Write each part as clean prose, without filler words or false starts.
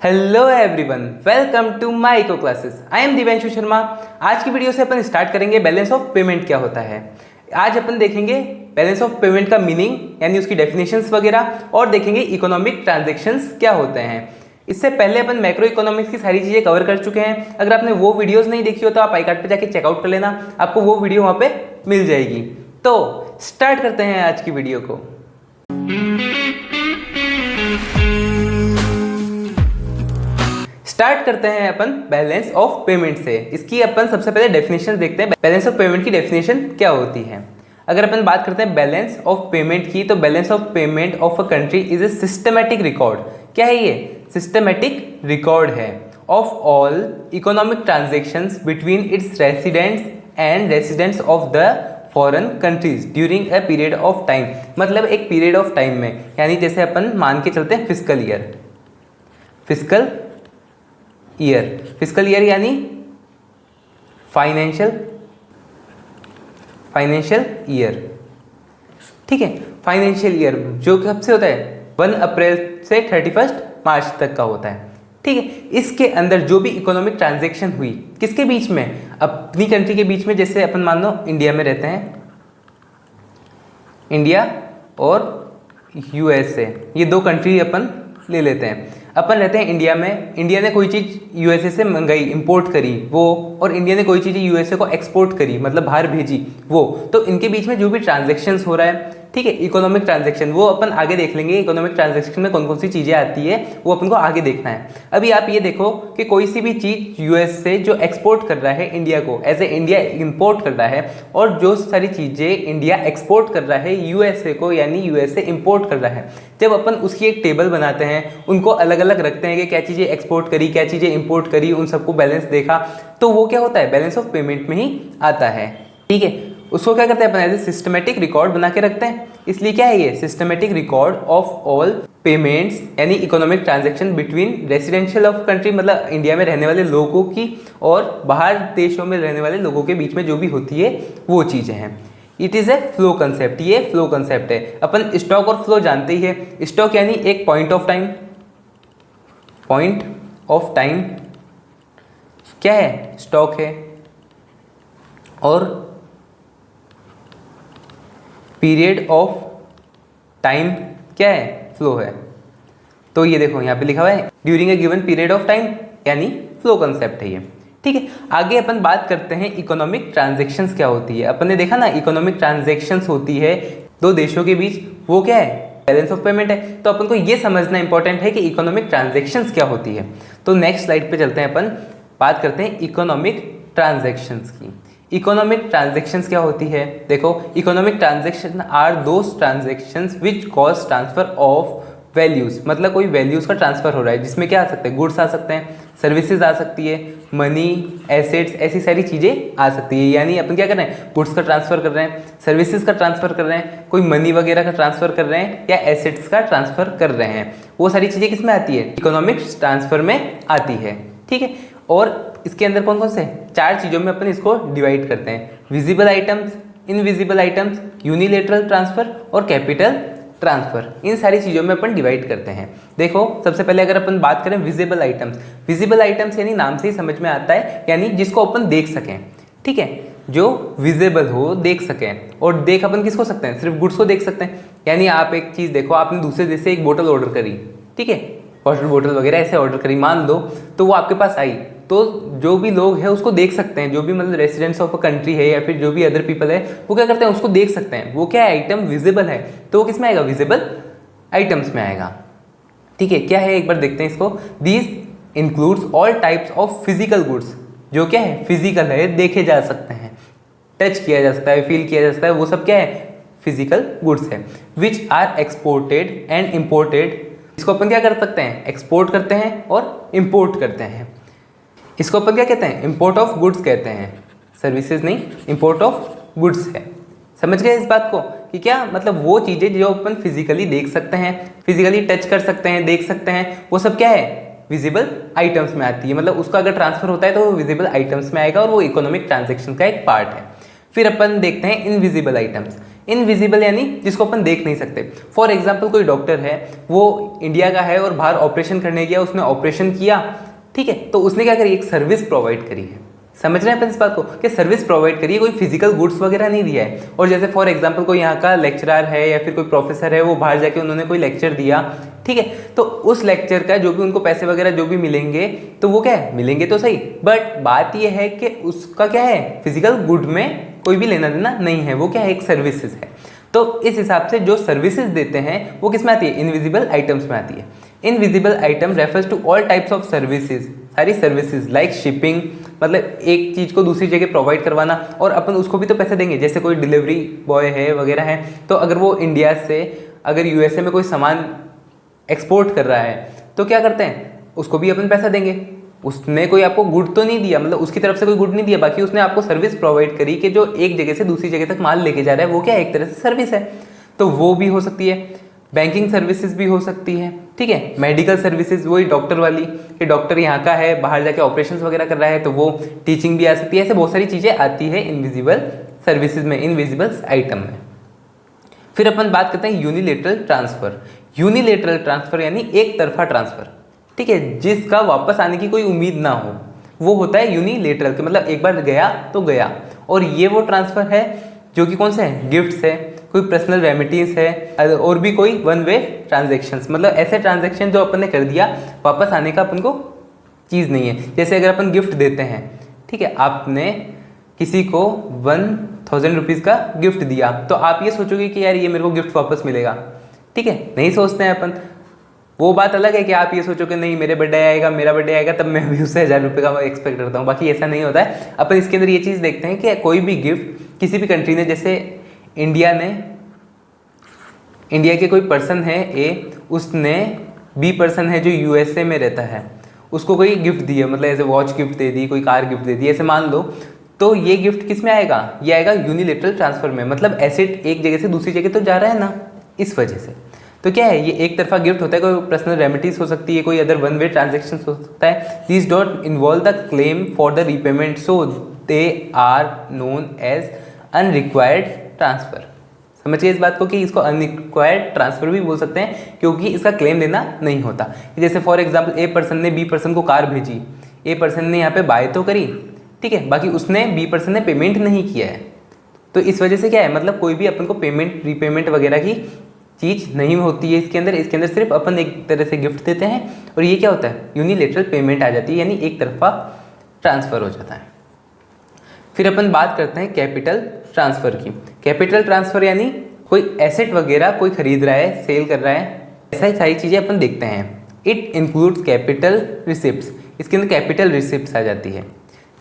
Hello everyone, welcome to my eco classes. I am Divyanshu Sharma. आज की video से अपन स्टार्ट करेंगे बैलेंस ऑफ पेमेंट क्या होता है। आज अपन देखेंगे बैलेंस ऑफ पेमेंट का मीनिंग यानी उसकी डेफिनेशंस वगैरह, और देखेंगे इकोनॉमिक ट्रांजैक्शंस क्या होते हैं। इससे पहले अपन मैक्रो इकोनॉमिक्स की सारी चीज़ें कवर कर चुके हैं। अगर आपने वो वीडियोस नहीं देखी हो तो आप आई कार्ड पे जाके चेकआउट कर लेना, आपको वो वीडियो वहाँ पे मिल जाएगी। तो स्टार्ट करते हैं आज की वीडियो को। स्टार्ट करते हैं अपन बैलेंस ऑफ पेमेंट से। इसकी अपन सबसे पहले डेफिनेशन देखते हैं। बैलेंस ऑफ पेमेंट की डेफिनेशन क्या होती है। अगर अपन बात करते हैं बैलेंस ऑफ पेमेंट की, तो balance of payment of a country is a systematic record. क्या है ये? सिस्टमैटिक रिकॉर्ड है of all economic transactions between its residents and residents of the foreign countries during a period of time. मतलब एक period of time में, यानी जैसे अपन मान के चलते हैं फिस्कल ईयर। फिस्कल ईयर यानी फाइनेंशियल ईयर। ठीक है, फाइनेंशियल ईयर जो कब से होता है? 1 अप्रैल से 31 मार्च तक का होता है। ठीक है, इसके अंदर जो भी इकोनॉमिक ट्रांजैक्शन हुई किसके बीच में? अपनी कंट्री के बीच में। जैसे अपन मान लो इंडिया में रहते हैं, इंडिया और यूएसए, ये दो कंट्री अपन ले लेते हैं। अपन रहते हैं इंडिया में, इंडिया ने कोई चीज़ यूएसए से मंगाई, इंपोर्ट करी वो, और इंडिया ने कोई चीज़ यूएसए को एक्सपोर्ट करी, मतलब बाहर भेजी वो। तो इनके बीच में जो भी ट्रांजैक्शंस हो रहा है, ठीक है, इकोनॉमिक ट्रांजैक्शन, वो अपन आगे देख लेंगे। इकोनॉमिक ट्रांजैक्शन में कौन कौन सी चीज़ें आती है वो अपन को आगे देखना है। अभी आप ये देखो कि कोई सी भी चीज़ यूएस से जो एक्सपोर्ट कर रहा है इंडिया को, एज ए इंडिया इंपोर्ट कर रहा है, और जो सारी चीज़ें इंडिया एक्सपोर्ट कर रहा है यूएसए को, यानी यूएसए इंपोर्ट कर रहा है, जब अपन उसकी एक टेबल बनाते हैं, उनको अलग अलग रखते हैं कि क्या चीज़ें एक्सपोर्ट करी, क्या चीज़ें इंपोर्ट करी, उन सबको बैलेंस देखा, तो वो क्या होता है? बैलेंस ऑफ पेमेंट में ही आता है। ठीक है, उसको क्या करते हैं अपन? एज ए सिस्टमेटिक रिकॉर्ड बना के रखते हैं। इसलिए क्या है ये? Systematic record of all payments, यानी economic transaction between residential of country, मतलब इंडिया में रहने वाले लोगों की और बाहर देशों में रहने वाले लोगों के बीच में जो भी होती है वो चीज़ें हैं। It is a flow concept. ये फ्लो कंसेप्ट है। अपन स्टॉक और फ्लो जानते ही है। स्टॉक यानी एक पॉइंट ऑफ टाइम क्या है? स्टॉक है। और पीरियड ऑफ टाइम क्या है? फ्लो है। तो ये देखो यहाँ पे लिखा हुआ है during a given period of time, यानी फ्लो कंसेप्ट है ये। ठीक है, आगे अपन बात करते हैं इकोनॉमिक ट्रांजैक्शंस क्या होती है। अपन ने देखा ना, इकोनॉमिक ट्रांजैक्शंस होती है दो देशों के बीच, वो क्या है? बैलेंस ऑफ पेमेंट है। तो अपन को ये समझना इंपॉर्टेंट है कि इकोनॉमिक ट्रांजैक्शंस क्या होती है। तो नेक्स्ट स्लाइड पे चलते हैं, अपन बात करते हैं इकोनॉमिक ट्रांजैक्शंस की। इकोनॉमिक ट्रांजैक्शंस क्या होती है? देखो, economic transaction are those transactions which cause transfer of values. मतलब कोई वैल्यूज का ट्रांसफर हो रहा है, जिसमें क्या आ सकते हैं? गुड्स आ सकते हैं, सर्विसेज आ सकती है, मनी, एसेट्स, ऐसी सारी चीज़ें आ सकती है। यानी अपन क्या कर रहे हैं? गुड्स का ट्रांसफर कर रहे हैं, सर्विसेज का ट्रांसफर कर रहे हैं, कोई मनी वगैरह का ट्रांसफर कर रहे हैं, या एसेट्स का ट्रांसफर कर रहे हैं। वो सारी चीज़ें किस में आती है? इकोनॉमिक ट्रांसफर में आती है। ठीक है, और इसके अंदर कौन कौन से? 4 चीज़ों में अपन इसको डिवाइड करते हैं। Visible items, invisible items, unilateral transfer और कैपिटल ट्रांसफर। इन सारी चीज़ों में अपन डिवाइड करते हैं। देखो, सबसे पहले अगर अपन बात करें विजिबल आइटम्स यानी नाम से ही समझ में आता है, यानी जिसको अपन देख सकें। ठीक है, जो विजिबल हो, देख सकें। और देख अपन किसको सकते हैं? सिर्फ गुड्स को देख सकते हैं। यानी आप एक चीज़ देखो, आपने दूसरे देश से एक बोतल ऑर्डर करी, ठीक है, वाटर बोतल वगैरह ऐसे ऑर्डर करी मान लो, तो वो आपके पास आई, तो जो भी लोग हैं उसको देख सकते हैं। जो भी मतलब रेसिडेंट्स ऑफ अ कंट्री है या फिर जो भी अदर पीपल है, वो क्या करते हैं? उसको देख सकते हैं। वो क्या है? आइटम विजिबल है, तो वो किस में आएगा? विजिबल आइटम्स में आएगा। ठीक है, क्या है एक बार देखते हैं इसको। These includes all types of physical goods, जो क्या है? फिजिकल है, देखे जा सकते हैं, टच किया जा सकता है, फील किया जा सकता है, वो सब क्या है? फिजिकल गुड्स है। Which are exported and imported. इसको अपन क्या कर सकते हैं? एक्सपोर्ट करते हैं और इम्पोर्ट करते हैं। इसको अपन क्या कहते हैं? इंपोर्ट ऑफ गुड्स कहते हैं। सर्विसेज नहीं, इंपोर्ट ऑफ गुड्स है। समझ गए इस बात को कि क्या मतलब? वो चीज़ें जो अपन फिजिकली देख सकते हैं, फिजिकली टच कर सकते हैं, देख सकते हैं, वो सब क्या है? विजिबल आइटम्स में आती है। मतलब उसका अगर ट्रांसफर होता है तो वो विजिबल आइटम्स में आएगा, और वो इकोनॉमिक ट्रांजैक्शन का एक पार्ट है। फिर अपन देखते हैं इनविजिबल आइटम्स। इनविजिबल यानी जिसको अपन देख नहीं सकते। फॉर एग्जाम्पल कोई डॉक्टर है, वो इंडिया का है और बाहर ऑपरेशन करने गया, उसने ऑपरेशन किया, ठीक है, तो उसने क्या करी, एक सर्विस प्रोवाइड करी है। समझ रहे हैं अपन इस बात को कि सर्विस प्रोवाइड करिए, कोई फिजिकल गुड्स वगैरह नहीं दिया है। और जैसे फॉर एग्जांपल कोई यहाँ का लेक्चरर है या फिर कोई प्रोफेसर है, वो बाहर जाके उन्होंने कोई लेक्चर दिया, ठीक है, तो उस लेक्चर का जो भी उनको पैसे वगैरह जो भी मिलेंगे तो वो क्या है, मिलेंगे तो सही, बट बात ये है कि उसका क्या है, फिजिकल गुड में कोई भी लेना देना नहीं है, वो क्या है, एक सर्विसेज है। तो इस हिसाब से जो सर्विसेज देते हैं वो किस में आती है, इनविजिबल आइटम्स में आती है। Invisible item refers to all types of services, सारी सर्विसेज लाइक शिपिंग, मतलब एक चीज़ को दूसरी जगह प्रोवाइड करवाना, और अपन उसको भी तो पैसे देंगे। जैसे कोई डिलीवरी बॉय है वगैरह है, तो अगर वो इंडिया से अगर यूएसए में कोई सामान एक्सपोर्ट कर रहा है तो क्या करते हैं, उसको भी अपन पैसा देंगे। उसने कोई आपको गुड तो नहीं दिया, मतलब उसकी तरफ से कोई गुड नहीं दिया, बाकी उसने आपको सर्विस प्रोवाइड करी कि जो एक जगह से दूसरी जगह तक माल लेके जा रहा है, वो क्या एक तरह से सर्विस है, तो वो भी हो सकती है। बैंकिंग सर्विसेज भी हो सकती है, ठीक है। मेडिकल सर्विसेज, वही डॉक्टर वाली, कि डॉक्टर यहाँ का है, बाहर जाके ऑपरेशंस वगैरह कर रहा है, तो वो टीचिंग भी आ सकती है। ऐसे बहुत सारी चीज़ें आती है इनविजिबल सर्विसेज में, इनविजिबल आइटम में। फिर अपन बात करते हैं यूनिलेटरल ट्रांसफर। यूनिलेटरल ट्रांसफर यानी एक तरफा ट्रांसफर, ठीक है, जिसका वापस आने की कोई उम्मीद ना हो, वो होता है यूनिलेटरल, कि मतलब एक बार गया तो गया। और ये वो ट्रांसफर है जो कि कौन सा है, गिफ्ट्स है, कोई पर्सनल रेमिटीज है, और भी कोई वन वे ट्रांजेक्शन्स, मतलब ऐसे ट्रांजेक्शन जो अपन ने कर दिया, वापस आने का अपन को चीज़ नहीं है। जैसे अगर अपन गिफ्ट देते हैं, ठीक है, आपने किसी को 1000 रुपीज़ का गिफ्ट दिया, तो आप ये सोचोगे कि यार ये मेरे को गिफ्ट वापस मिलेगा, ठीक है, नहीं सोचते हैं अपन। वो बात अलग है कि आप ये सोचो कि नहीं मेरे बर्थडे आएगा, मेरा बर्थडे आएगा, तब मैं भी उससे 1000 रुपये का एक्सपेक्ट करता हूँ। बाकी ऐसा नहीं होता है। अपन इसके अंदर ये चीज़ देखते हैं कि कोई भी गिफ्ट किसी भी कंट्री ने, जैसे इंडिया के कोई पर्सन है ए, उसने बी पर्सन है जो यूएसए में रहता है, उसको कोई गिफ्ट दिया, मतलब ऐसे वॉच गिफ्ट दे दी, कोई कार गिफ्ट दे दी, ऐसे मान लो, तो ये गिफ्ट किस में आएगा, ये आएगा यूनिलेटरल ट्रांसफर में, मतलब एसेट एक जगह से दूसरी जगह तो जा रहा है ना, इस वजह से। तो क्या है, ये एक तरफा गिफ्ट होता है, कोई पर्सनल रेमिटीज हो सकती है, कोई अदर वन वे ट्रांजेक्शन हो सकता है। These don't involve the claim for the repayment, so they are known as unrequired transfer. समझ गए इस बात को कि इसको अनरिक्वायर्ड ट्रांसफर भी बोल सकते हैं, क्योंकि इसका क्लेम देना नहीं होता। जैसे फॉर एग्जांपल ए पर्सन ने बी पर्सन को कार भेजी, ए पर्सन ने यहाँ पे बाय तो करी, ठीक है, बाकी उसने बी पर्सन ने पेमेंट नहीं किया है, तो इस वजह से क्या है, मतलब कोई भी अपन को पेमेंट रीपेमेंट वगैरह की चीज़ नहीं होती है इसके अंदर सिर्फ अपन एक तरह से गिफ्ट देते हैं, और ये क्या होता है, यूनिलेटरल पेमेंट आ जाती है, यानी एक तरफा ट्रांसफ़र हो जाता है। फिर अपन बात करते हैं कैपिटल ट्रांसफ़र की। कैपिटल ट्रांसफ़र यानी कोई एसेट वगैरह कोई खरीद रहा है, सेल कर रहा है, ऐसा ही सारी चीज़ें अपन देखते हैं। इट इंक्लूड्स कैपिटल रिसिप्ट्स, इसके अंदर कैपिटल रिसिप्ट्स आ जाती है।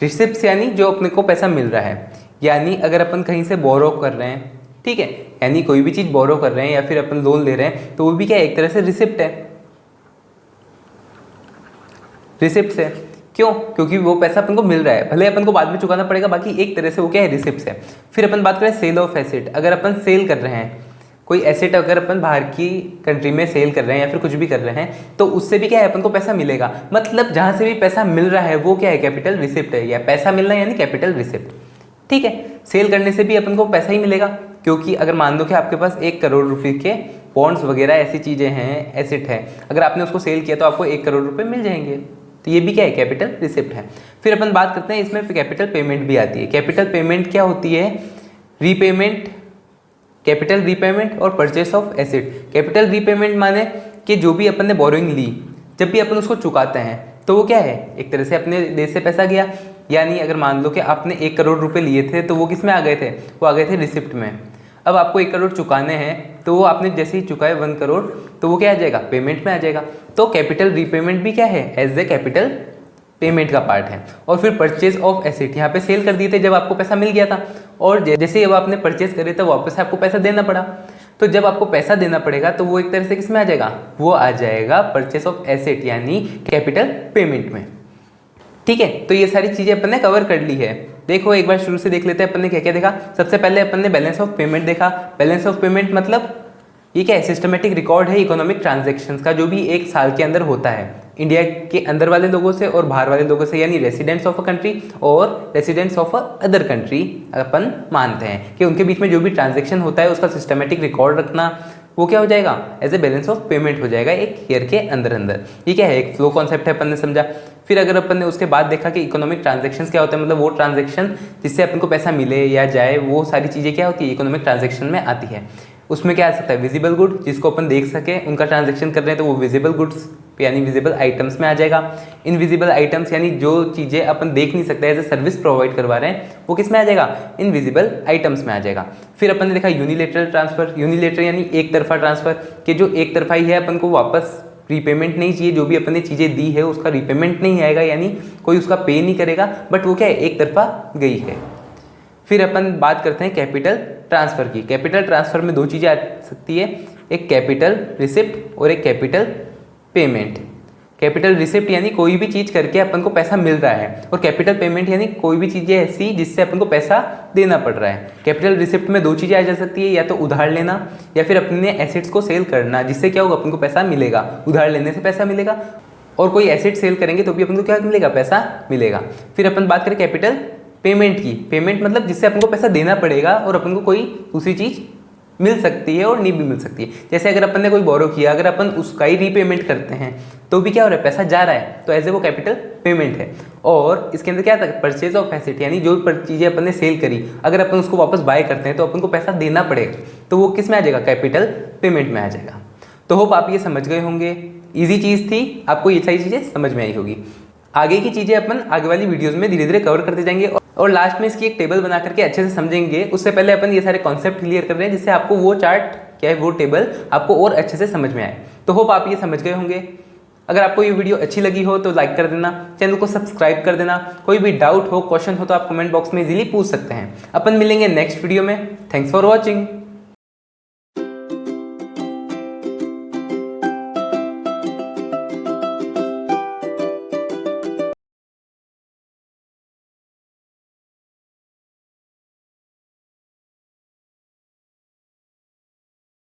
रिसिप्ट्स यानी जो अपने को पैसा मिल रहा है, यानी अगर अपन कहीं से बोरो कर रहे हैं, ठीक है, यानी कोई भी चीज़ बोरो कर रहे हैं या फिर अपन लोन ले रहे हैं, तो वो भी क्या है, एक तरह से रिसिप्ट है, रिसिप्ट है। क्यों, क्योंकि वो पैसा अपन को मिल रहा है, भले अपन को बाद में चुकाना पड़ेगा, बाकी एक तरह से वो क्या है, रिसिप्ट है। फिर अपन बात करें सेल ऑफ एसेट, अगर अपन सेल कर रहे हैं कोई एसेट, अगर अपन बाहर की कंट्री में सेल कर रहे हैं या फिर कुछ भी कर रहे हैं, तो उससे भी क्या है, अपन को पैसा मिलेगा, मतलब जहाँ से भी पैसा मिल रहा है वो क्या है, कैपिटल रिसिप्ट है, या पैसा मिलना है यानी कैपिटल रिसिप्ट, ठीक है। सेल करने से भी अपन को पैसा ही मिलेगा, क्योंकि अगर मान लो कि आपके पास 1 करोड़ रुपए के बॉन्ड्स वगैरह ऐसी चीज़ें हैं, एसेट है, अगर आपने उसको सेल किया तो आपको 1 करोड़ रुपए मिल जाएंगे, तो ये भी क्या है, कैपिटल रिसिप्ट है। फिर अपन बात करते हैं, इसमें कैपिटल पेमेंट भी आती है। कैपिटल पेमेंट क्या होती है, रीपेमेंट, कैपिटल रीपेमेंट और purchase of asset. Capital repayment माने कि जो भी अपन ने बोरोइंग ली, जब भी अपन उसको चुकाते हैं तो वो क्या है, एक तरह से अपने देश से पैसा गया, यानी अगर मान लो कि आपने 1 करोड़ रुपए लिए थे, तो वो किस में आ गए थे, वो आ गए थे रिसिप्ट में। अब आपको 1 करोड़ चुकाने हैं, तो वो आपने जैसे ही चुकाए 1 करोड़, तो वो क्या आ जाएगा, पेमेंट में आ जाएगा। तो कैपिटल रीपेमेंट भी क्या है, एज ए कैपिटल पेमेंट का पार्ट है। और फिर परचेज ऑफ एसेट, यहाँ पे सेल कर दिए थे जब आपको पैसा मिल गया था, और जैसे ही अब आपने परचेज करे तो वापस से आपको पैसा देना पड़ा, तो जब आपको पैसा देना पड़ेगा तो वो एक तरह से किस में आ जाएगा, वो आ जाएगा परचेस ऑफ एसेट यानी कैपिटल पेमेंट में, ठीक है। तो ये सारी चीज़ें अपन ने कवर कर ली है। देखो एक बार शुरू से देख लेते हैं अपन ने क्या क्या देखा। सबसे पहले अपन ने बैलेंस ऑफ पेमेंट देखा। बैलेंस ऑफ पेमेंट मतलब ये क्या है, सिस्टमेटिक रिकॉर्ड है इकोनॉमिक ट्रांजैक्शंस का, जो भी एक साल के अंदर होता है। इंडिया के अंदर वाले लोगों से और बाहर वाले लोगों से, यानी रेसिडेंट्स ऑफ अ कंट्री और residents of a other country अपन मानते हैं कि उनके बीच में जो भी ट्रांजैक्शन होता है उसका सिस्टमेटिक रिकॉर्ड रखना, वो क्या हो जाएगा, as a balance of payment हो जाएगा एक ईयर के अंदर अंदर। ये क्या है, एक फ्लो कॉन्सेप्ट है, अपन ने समझा। फिर अगर अपन ने उसके बाद देखा कि इकोनॉमिक ट्रांजैक्शंस क्या होता है, मतलब वो ट्रांजैक्शन जिससे अपन को पैसा मिले या जाए, वो सारी चीज़ें क्या होती है, इकोनॉमिक ट्रांजैक्शन में आती है। उसमें क्या आ सकता है, विजिबल गुड, जिसको अपन देख सके, उनका ट्रांजैक्शन कर रहे हैं तो वो विजिबल गुड्स यानी विजिबल आइटम्स में आ जाएगा। इनविजिबल आइटम्स यानी जो चीज़ें अपन देख नहीं सकते, एज ए सर्विस प्रोवाइड करवा रहे हैं, वो किस में आ जाएगा, इनविजिबल आइटम्स में आ जाएगा। फिर अपन ने देखा यूनिलेटरल ट्रांसफर, यूनिलेटरल यानी एक तरफा ट्रांसफर, कि जो एक तरफा ही है, अपन को वापस रीपेमेंट नहीं चाहिए, जो भी अपन ने चीज़ें दी है उसका रीपेमेंट नहीं आएगा, यानी कोई उसका पे नहीं करेगा, बट वो क्या है, एक तरफा गई है। फिर अपन बात करते हैं कैपिटल ट्रांसफ़र की। कैपिटल ट्रांसफ़र में दो चीज़ें आ सकती है, एक कैपिटल रिसिप्ट और एक कैपिटल पेमेंट। कैपिटल रिसिप्ट यानी कोई भी चीज़ करके अपन को पैसा मिल रहा है, और कैपिटल पेमेंट यानी कोई भी चीज़ें ऐसी जिससे अपन को पैसा देना पड़ रहा है। कैपिटल रिसिप्ट में दो चीज़ें आ जा सकती है, या तो उधार लेना या फिर अपने एसेट्स को सेल करना, जिससे क्या होगा, अपन को पैसा मिलेगा। उधार लेने से पैसा मिलेगा, और कोई एसेट सेल करेंगे तो भी अपन को क्या मिलेगा, पैसा मिलेगा। फिर अपन बात करें कैपिटल पेमेंट की। पेमेंट मतलब जिससे अपन को पैसा देना पड़ेगा और अपन को कोई दूसरी चीज़ मिल सकती है और नहीं भी मिल सकती है। जैसे अगर अपन ने कोई बोरो किया, अगर अपन उसका ही रीपेमेंट करते हैं तो भी क्या हो रहा है, पैसा जा रहा है, तो ऐसे वो कैपिटल पेमेंट है। और इसके अंदर क्या था, परचेज ऑफ एसेट, यानी जो चीज़ें अपन ने सेल करी, अगर अपन उसको वापस बाय करते हैं तो अपन को पैसा देना पड़ेगा, तो वो किस में आ जाएगा, कैपिटल पेमेंट में आ जाएगा। तो होप आप ये समझ गए होंगे, ईजी चीज़ थी, आपको ये सारी चीज़ें समझ में आई होगी। आगे की चीज़ें अपन आगे वाली वीडियोज़ में धीरे धीरे कवर करते जाएंगे, और लास्ट में इसकी एक टेबल बना करके अच्छे से समझेंगे। उससे पहले अपन ये सारे कॉन्सेप्ट क्लियर कर रहे हैं, जिससे आपको वो चार्ट क्या है, वो टेबल आपको और अच्छे से समझ में आए। तो होप आप ये समझ गए होंगे। अगर आपको ये वीडियो अच्छी लगी हो तो लाइक कर देना, चैनल को सब्सक्राइब कर देना। कोई भी डाउट हो, क्वेश्चन हो तो आप कमेंट बॉक्स में इजीली पूछ सकते हैं। अपन मिलेंगे नेक्स्ट वीडियो में। Thanks for watching.